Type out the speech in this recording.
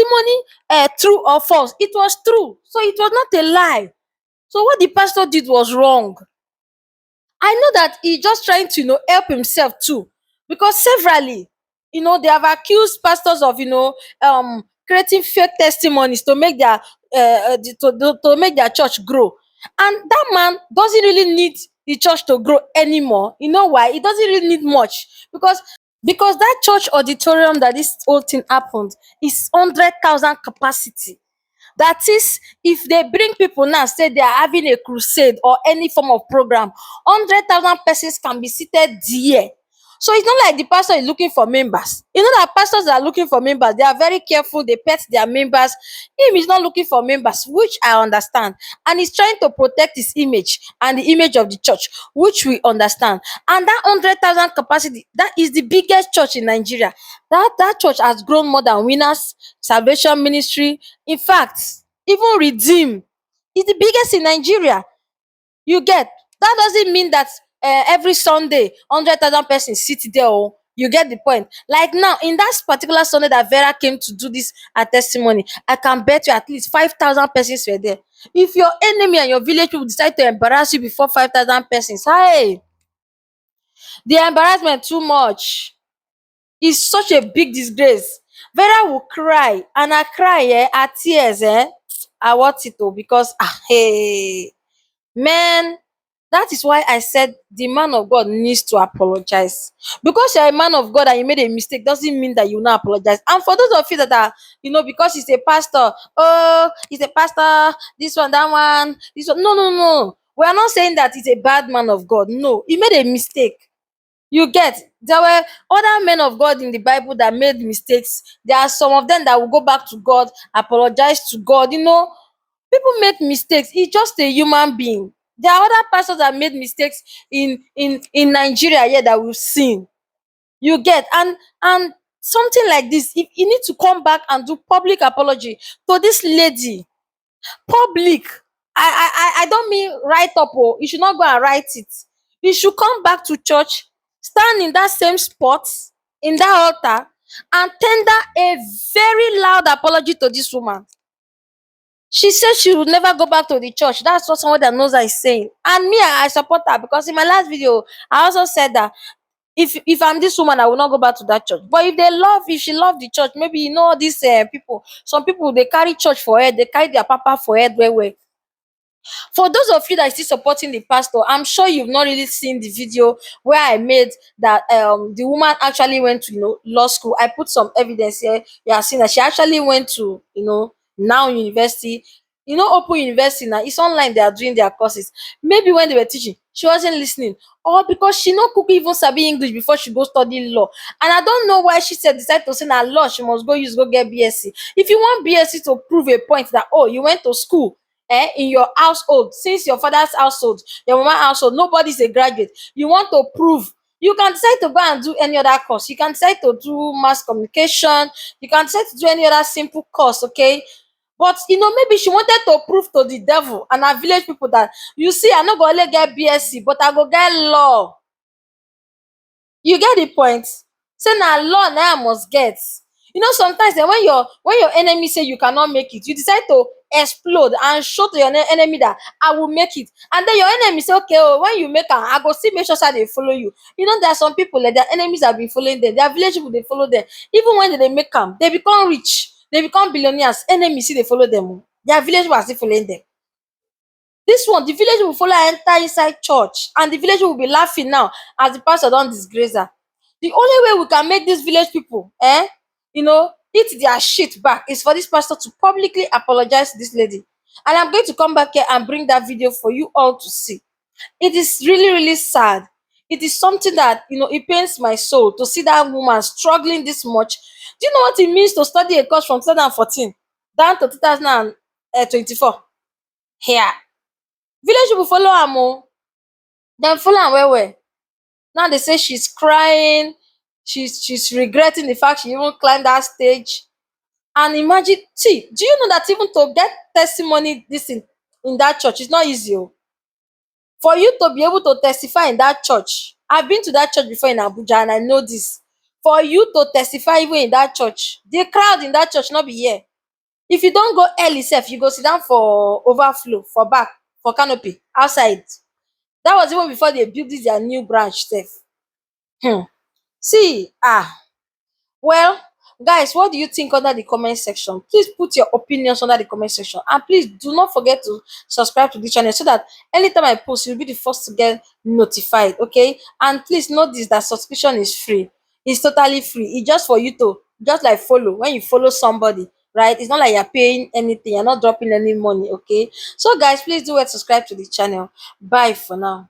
testimony true or false? It was true. So it was not a lie. So what the pastor did was wrong. I know that he's just trying to, help himself too. Because severally, they have accused pastors of, creating fake testimonies to make their to make their church grow. And that man doesn't really need the church to grow anymore. You know why? He doesn't really need much. Because that church auditorium that this whole thing happened is 100,000 capacity. That is, if they bring people now, say they are having a crusade or any form of program, 100,000 persons can be seated there. So it's not like the pastor is looking for members. You know that pastors are looking for members. They are very careful. They pet their members. Him is not looking for members, which I understand. And he's trying to protect his image and the image of the church, which we understand. And that 100,000 capacity, that is the biggest church in Nigeria. That church has grown more than Winners, Salvation Ministry. In fact, even Redeem is the biggest in Nigeria. You get? That doesn't mean that every Sunday 100,000 persons sit there. Oh, you get the point. Like now, in that particular Sunday that Vera came to do this testimony, I can bet you at least 5,000 persons were there. If your enemy and your village people decide to embarrass you before 5,000 persons, hey, the embarrassment too much. It's such a big disgrace. Vera will cry, and I cry, her tears, I want it to, because hey, man, that is why I said the man of God needs to apologize. Because you're a man of God and you made a mistake doesn't mean that you not apologize. And for those of you that are, because he's a pastor, oh, he's a pastor, this one, that one, this one. No, no, no. We are not saying that he's a bad man of God. No, he made a mistake. You get? There were other men of God in the Bible that made mistakes. There are some of them that will go back to God, apologize to God. People make mistakes. He's just a human being. There are other pastors that made mistakes in Nigeria here that we've seen. You get? And something like this, if you need to come back and do public apology to this lady, public. I don't mean write up. Oh, you should not go and write it. You should come back to church, stand in that same spot, in that altar, and tender a very loud apology to this woman. She said she would never go back to the church. That's what someone that knows her is saying. And me, I support her, because in my last video, I also said that if I'm this woman, I will not go back to that church. But if she love the church, maybe these people. Some people, they carry church for head, they carry their papa for head. Where. For those of you that are still supporting the pastor, I'm sure you've not really seen the video where I made that the woman actually went to law school. I put some evidence here. You have seen that she actually went to now university. Open university now, it's online, they are doing their courses. Maybe when they were teaching, she wasn't listening, or because she no could even sabi English before she go study law. And I don't know why she decide to say na law she must go get BSc. If you want BSc to prove a point that, oh, you went to school in your household, since your father's household, your mama household, nobody's a graduate, you want to prove, you can decide to go and do any other course. You can decide to do mass communication, you can decide to do any other simple course, okay? But maybe she wanted to prove to the devil and her village people that, you see, I no go only get BSc, but I go get law. You get the point? Say na law na I must get. Sometimes when your enemy say you cannot make it, you decide to explode and show to your enemy that I will make it. And then your enemy say, okay, when you make am, I go still make sure they follow you. There are some people like their enemies have been following them. Their village people, they follow them. Even when they make am, they become rich. They become billionaires. Enemies see they follow them. Their village people are still following them. This one, the village will follow her enter inside church, and the village will be laughing now as the pastor don disgrace her. The only way we can make these village people eat their shit back is for this pastor to publicly apologize to this lady. And I'm going to come back here and bring that video for you all to see. It is really, really sad. It is something that it pains my soul to see that woman struggling this much. Do you know what it means to study a course from 2014 down to 2024? Here, village people follow am o. Dem follow am well well. Now they say she's crying, she's regretting the fact she even climbed that stage. And imagine, see, do you know that even to get testimony this in that church is not easy o. For you to be able to testify in that church, I've been to that church before in Abuja, and I know this. For you to testify even in that church, the crowd in that church not be here. If you don't go early sef, you go sit down for overflow for back, for canopy outside. That was even before they build this their new branch sef. See, well, guys, what do you think under the comment section? Please put your opinions under the comment section, and please do not forget to subscribe to the channel so that anytime I post, you'll be the first to get notified. Okay, and please note this, that subscription is free. It's totally free. It's just for you to just like follow. When you follow somebody, right, it's not like you're paying anything, you're not dropping any money. Okay, so guys, please do well subscribe to the channel. Bye for now.